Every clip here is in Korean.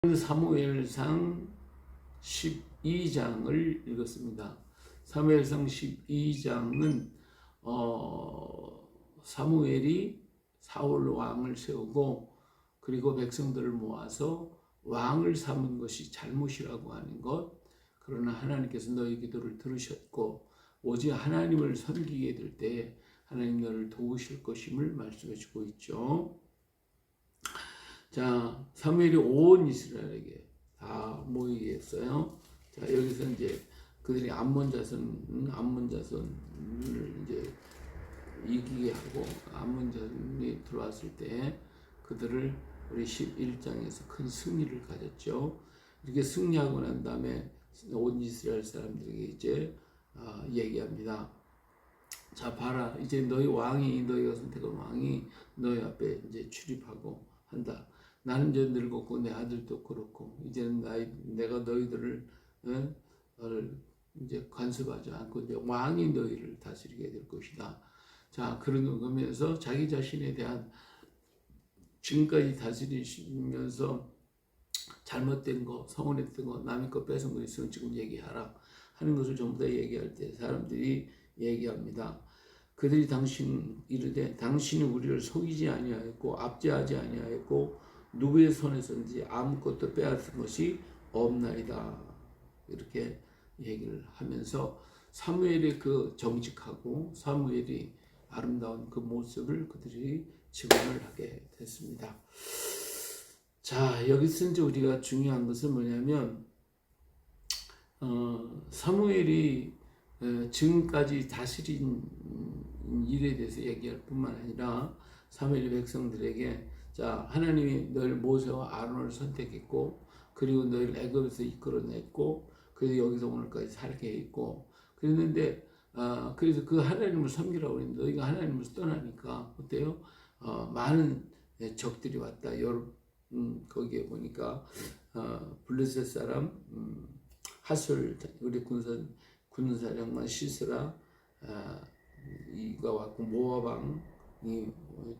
사무엘상 12장을 읽었습니다. 사무엘상 12장은 사무엘이 사울 왕을 세우고 그리고 백성들을 모아서 왕을 삼은 것이 잘못이라고 하는 것, 그러나 하나님께서 너희 기도를 들으셨고 오직 하나님을 섬기게 될 때 하나님 너를 도우실 것임을 말씀해 주고 있죠. 자, 사무엘이 온 이스라엘에게 다 모이게 했어요. 자, 여기서 이제 그들이 암몬 자손을 이제 이기게 하고 암몬 자손이 들어왔을 때 그들을 우리 11장에서 큰 승리를 가졌죠. 이렇게 승리하고 난 다음에 온 이스라엘 사람들에게 이제 얘기합니다. 자, 봐라, 이제 너희가 선택한 왕이 너희 앞에 이제 출입하고 한다. 나는 이제 늙었고 내 아들도 그렇고 이제는 내가 너희들을 이제 간섭하지 않고 이제 왕이 너희를 다스리게 될 것이다. 자, 그러면서 자기 자신에 대한 지금까지 다스리시면서 잘못된 거, 서운했던 거, 남의 거 뺏은 거 있으면 지금 얘기하라 하는 것을 전부 다 얘기할 때 사람들이 얘기합니다. 그들이 이르되 당신이 우리를 속이지 아니하였고 압제하지 아니하였고 누구의 손에서든지 아무것도 빼앗은 것이 없나이다. 이렇게 얘기를 하면서 사무엘의 그 정직하고 사무엘이 아름다운 그 모습을 그들이 증언을 하게 됐습니다. 자, 여기서 이제 우리가 중요한 것은 뭐냐면 사무엘이 지금까지 다스린 일에 대해서 얘기할 뿐만 아니라 사무엘이 백성들에게 자, 하나님이 너를 모세와 아론을 선택했고 그리고 너를 애굽에서 이끌어냈고 그래서 여기서 오늘까지 살게 했고 그랬는데 그래서 그 하나님을 섬기라고 했는데 너희가 하나님을 떠나니까 어때요? 많은 적들이 왔다. 거기에 보니까 블레셋 사람 하솔 우리 군사령관 시스라 이가 왔고 모압 왕이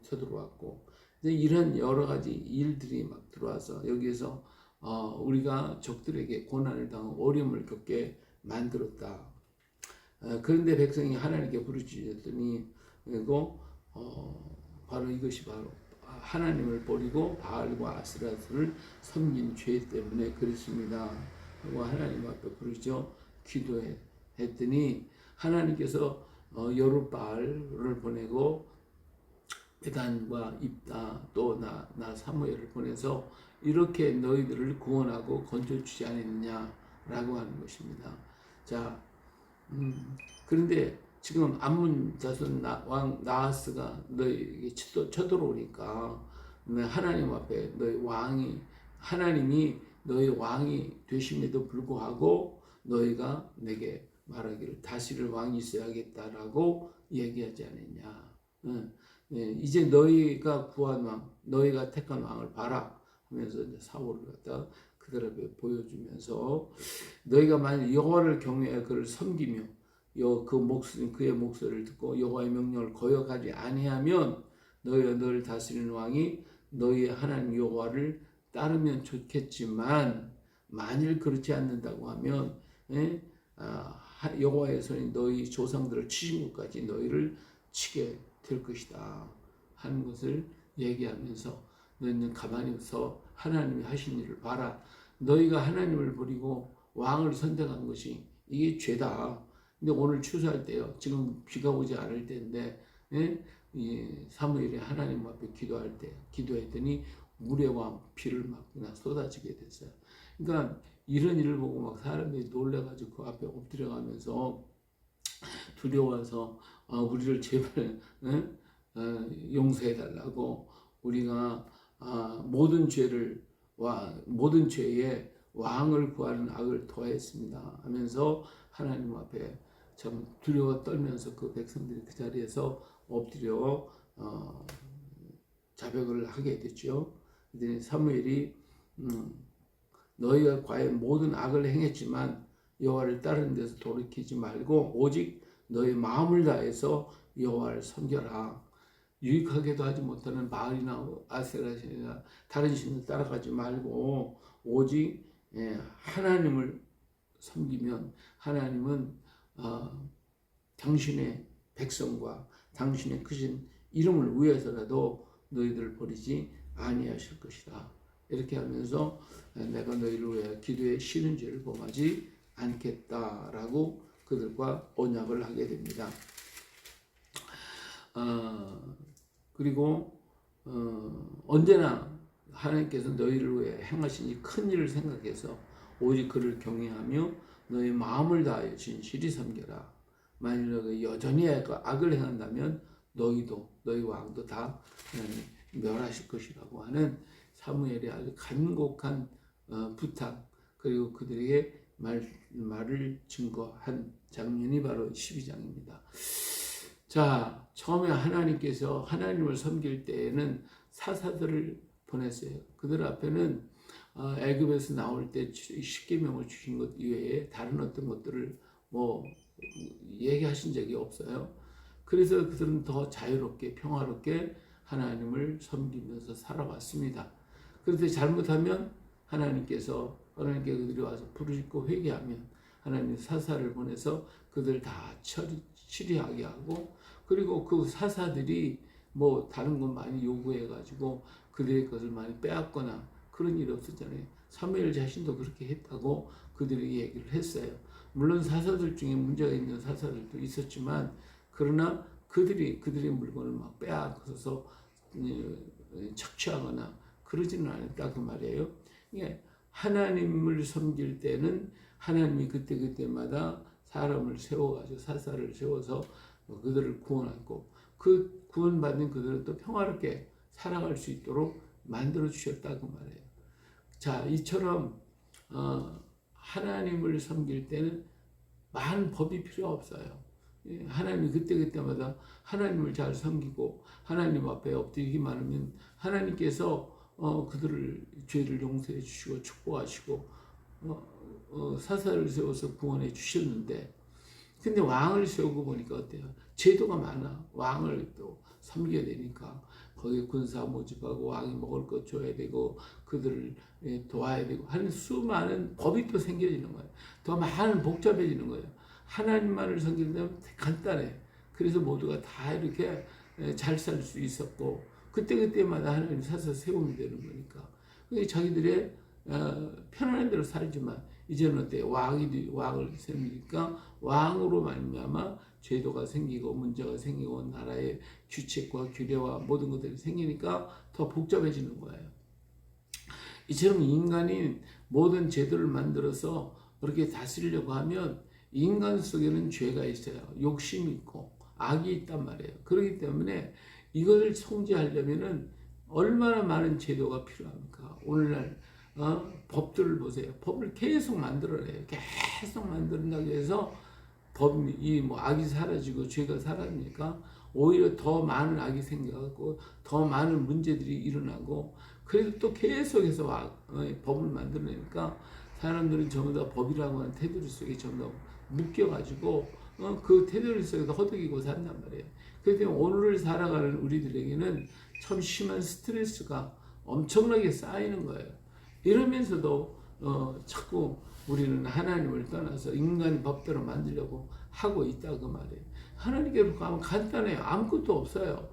쳐들어왔고 이런 여러 가지 일들이 막 들어와서 여기에서 우리가 적들에게 고난을 당하고 어려움을 겪게 만들었다. 그런데 백성이 하나님께 부르짖었더니 그리고 바로 이것이 바로 하나님을 버리고 바알과 아스라트를 섬긴 죄 때문에 그렇습니다. 하고 하나님 앞에 부르짖어 기도했더니 하나님께서 여룻바알을 보내고 베단과 입다 또 나 사무엘을 보내서 이렇게 너희들을 구원하고 건져주지 않았느냐라고 하는 것입니다. 자, 그런데 지금 암몬 자손 왕 나하스가 너희에게 쳐들어오니까 하나님 앞에 하나님이 너희 왕이 되심에도 불구하고 너희가 내게 말하기를 다스릴 왕이 있어야겠다라고 얘기하지 않았냐. 이제 너희가 구한 왕, 너희가 택한 왕을 봐라 하면서 이제 사울을 갖다 그들 앞에 보여주면서 너희가 만약 여호와를 경외하여 그를 섬기며 그의 목소리를 듣고 여호와의 명령을 거역하지 아니하면 너희가 너를 다스리는 왕이 너희의 하나님 여호와를 따르면 좋겠지만 만일 그렇지 않는다고 하면 여호와의 손이 너희 조상들을 치신 것까지 너희를 치게 될 것이다 하는 것을 얘기하면서 너희는 가만히 서 하나님이 하신 일을 봐라. 너희가 하나님을 버리고 왕을 선택한 것이 이게 죄다. 근데 오늘 추수할 때요. 지금 비가 오지 않을 때인데 사무엘이 하나님 앞에 기도했더니 우레와 비를 막 그냥 쏟아지게 됐어요. 그러니까 이런 일을 보고 막 사람들이 놀래가지고 그 앞에 엎드려가면서 두려워서 우리를 제발 용서해달라고 우리가 모든 죄에 왕을 구하는 악을 토했습니다 하면서 하나님 앞에 참 두려워 떨면서 그 백성들이 그 자리에서 엎드려 자백을 하게 됐죠. 그랬더니 사무엘이 너희가 과연 모든 악을 행했지만 여호와를 따르는 데서 돌이키지 말고 오직 너희 마음을 다해서 여호와를 섬겨라. 유익하게도 하지 못하는 바알이나 아세라시나 다른 신을 따라가지 말고 오직 하나님을 섬기면 하나님은 당신의 백성과 당신의 크신 이름을 위해서라도 너희들을 버리지 아니하실 것이다. 이렇게 하면서 내가 너희를 위해 기도에 쉬는 죄를 범하지 않겠다라고 그들과 언약을 하게 됩니다. 그리고 언제나 하나님께서 너희를 위해 행하신 이 큰 일을 생각해서 오직 그를 경외하며 너희 마음을 다하여 진실이 섬겨라. 만일 너희가 여전히 악을 행한다면 너희도 너희 왕도 다 멸하실 것이라고 하는 사무엘의 아주 간곡한 부탁, 그리고 그들에게 말을 증거한 장면이 바로 12장입니다. 자, 처음에 하나님께서 하나님을 섬길 때에는 사사들을 보냈어요. 그들 앞에는 애굽에서 나올 때 십계명을 주신 것 이외에 다른 어떤 것들을 얘기하신 적이 없어요. 그래서 그들은 더 자유롭게 평화롭게 하나님을 섬기면서 살아왔습니다. 그런데 잘못하면 하나님께 그들이 와서 부르짖고 회개하면 하나님 사사를 보내서 그들 다 처리하게 하고, 그리고 그 사사들이 다른 것 많이 요구해가지고 그들의 것을 많이 빼앗거나 그런 일이 없었잖아요. 사무엘 자신도 그렇게 했다고 그들에게 얘기를 했어요. 물론 사사들 중에 문제가 있는 사사들도 있었지만, 그러나 그들의 물건을 막 빼앗아서 착취하거나 그러지는 않았다 그 말이에요. 하나님을 섬길 때는 하나님이 그때마다 사람을 세워가지고 사사를 세워서 그들을 구원하고, 그 구원받는 그들은 또 평화롭게 살아갈 수 있도록 만들어 주셨다 그 말이에요. 자, 이처럼 하나님을 섬길 때는 많은 법이 필요 없어요. 하나님이 그때마다 하나님을 잘 섬기고 하나님 앞에 엎드리기만 하면 하나님께서 그들을 죄를 용서해 주시고 축복하시고 사사를 세워서 구원해 주셨는데, 근데 왕을 세우고 보니까 어때요? 제도가 많아. 왕을 또 섬겨야 되니까 거기에 군사 모집하고 왕이 먹을 것 줘야 되고 그들을 도와야 되고 하는 수많은 법이 또 생겨지는 거예요. 더 많은 복잡해지는 거예요. 하나님만을 섬기면 간단해. 그래서 모두가 다 이렇게 잘 살 수 있었고, 그때마다 하나님 사서 세우면 되는 거니까. 자기들의 편안한 대로 살지만 이제는 어때? 왕을 세우니까 왕으로 말미암아 제도가 생기고 문제가 생기고 나라의 규칙과 규례와 모든 것들이 생기니까 더 복잡해지는 거예요. 이처럼 인간이 모든 제도를 만들어서 그렇게 다스리려고 하면 인간 속에는 죄가 있어요. 욕심이 있고 악이 있단 말이에요. 그렇기 때문에 이것을 통제하려면은 얼마나 많은 제도가 필요합니까? 오늘날 법들을 보세요. 법을 계속 만들어내요. 계속 만든다고 해서 악이 사라지고 죄가 사라지니까 오히려 더 많은 악이 생겨갖고 더 많은 문제들이 일어나고, 그래도 또 계속해서 법을 만들어내니까 사람들은 전부 다 법이라고 하는 테두리 속에 전부 다 묶여가지고 그 테두리 속에서 허덕이고 산단 말이에요. 그래서 오늘을 살아가는 우리들에게는 참 심한 스트레스가 엄청나게 쌓이는 거예요. 이러면서도 자꾸 우리는 하나님을 떠나서 인간의 법대로 만들려고 하고 있다 그 말이에요. 하나님께로 가면 간단해요. 아무것도 없어요.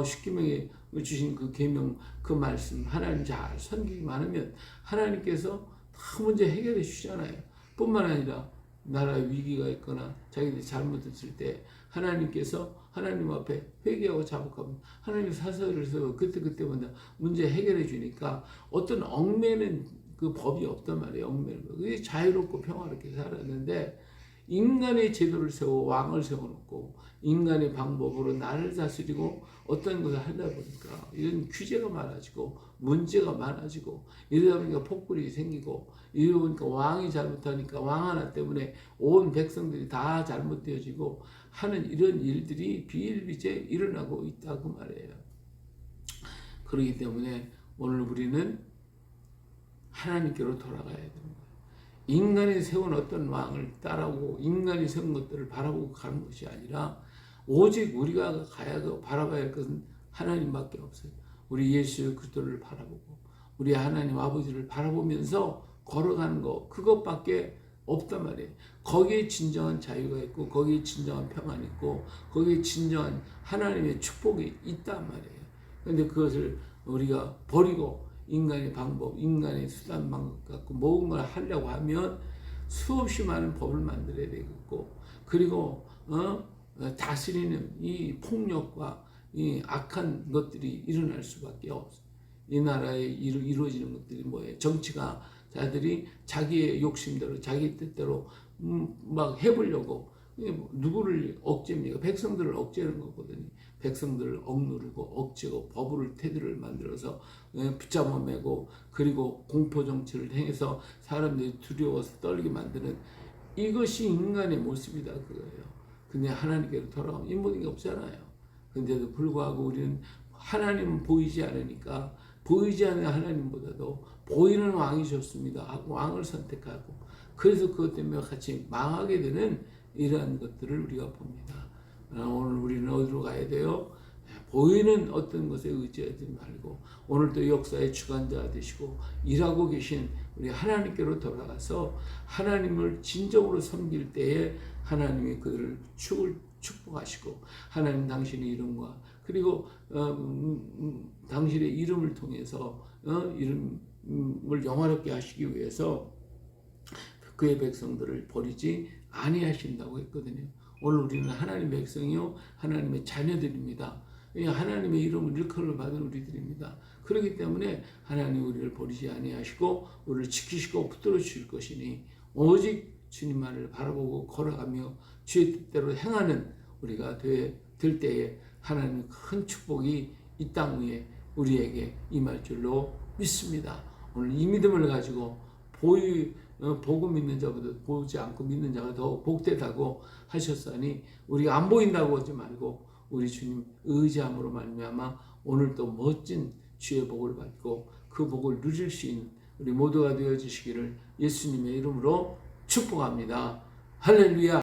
십계명에 주신 그 계명 그 말씀 하나님 잘 섬기기만 하면 하나님께서 다 문제 해결해 주시잖아요. 뿐만 아니라 나라에 위기가 있거나 자기들이 잘못했을 때 하나님께서 하나님 앞에 회개하고 자복하면 하나님 사사를 세워 그때마다 문제 해결해 주니까 어떤 얽매는 그 법이 없단 말이에요. 얽매는 거. 그게 자유롭고 평화롭게 살았는데, 인간의 제도를 세워 왕을 세워놓고 인간의 방법으로 나를 다스리고 어떤 것을 하다 보니까 이런 규제가 많아지고 문제가 많아지고, 이러다 보니까 폭군이 생기고, 이러다 보니까 왕이 잘못하니까 왕 하나 때문에 온 백성들이 다 잘못되어지고 하는 이런 일들이 비일비재 일어나고 있다고 말해요. 그렇기 때문에 오늘 우리는 하나님께로 돌아가야 되는 거예요. 인간이 세운 어떤 왕을 따라오고 인간이 세운 것들을 바라보고 가는 것이 아니라 오직 우리가 바라봐야 할 것은 하나님밖에 없어요. 우리 예수 그리스도를 바라보고 우리 하나님 아버지를 바라보면서 걸어가는 거 그것밖에 없단 말이에요. 거기에 진정한 자유가 있고 거기에 진정한 평안이 있고 거기에 진정한 하나님의 축복이 있단 말이에요. 그런데 그것을 우리가 버리고 인간의 방법, 인간의 수단 방법 갖고 모든 걸 하려고 하면 수없이 많은 법을 만들어야 되겠고 그리고 다스리는 이 폭력과 이 악한 것들이 일어날 수밖에 없어요. 이 나라에 이루어지는 것들이 뭐예요? 정치가 자들이 자기의 욕심대로 자기 뜻대로 막 해보려고 누구를 억제합니까? 백성들을 억제하는 거거든요. 백성들을 억누르고 억제고 법을 테두리를 만들어서 붙잡아 매고 그리고 공포 정치를 행해서 사람들이 두려워서 떨게 만드는 이것이 인간의 모습이다 그거예요. 근데 하나님께로 돌아오면 이 모든 게 없잖아요. 근데도 불구하고 우리는 하나님은 보이지 않으니까 보이지 않는 하나님보다도 보이는 왕이 좋습니다 하고 왕을 선택하고 그래서 그것 때문에 같이 망하게 되는 이러한 것들을 우리가 봅니다. 오늘 우리는 어디로 가야 돼요? 보이는 어떤 것에 의지하지 말고 오늘 또 역사의 주관자가 되시고 일하고 계신 우리 하나님께로 돌아가서 하나님을 진정으로 섬길 때에 하나님이 그들을 축복하시고 하나님 당신의 이름과 그리고 당신의 이름을 통해서 이름을 영화롭게 하시기 위해서 그의 백성들을 버리지 아니하신다고 했거든요. 오늘 우리는 하나님의 백성이요 하나님의 자녀들입니다. 하나님의 이름을 일컬음을 받은 우리들입니다. 그렇기 때문에 하나님 우리를 버리지 아니하시고 우리를 지키시고 붙들어 주실 것이니 오직 주님만을 바라보고 걸어가며 주의 뜻대로 행하는 우리가 될 때에 하나님의 큰 축복이 이 땅 위에 우리에게 임할 줄로 믿습니다. 오늘 이 믿음을 가지고 보고 믿는 자보다 보지 않고 믿는 자가 더 복되다고 하셨으니 우리가 안 보인다고 하지 말고 우리 주님 의지함으로 말미암아 오늘 또 멋진 주의 복을 받고 그 복을 누릴 수 있는 우리 모두가 되어주시기를 예수님의 이름으로 축복합니다. 할렐루야.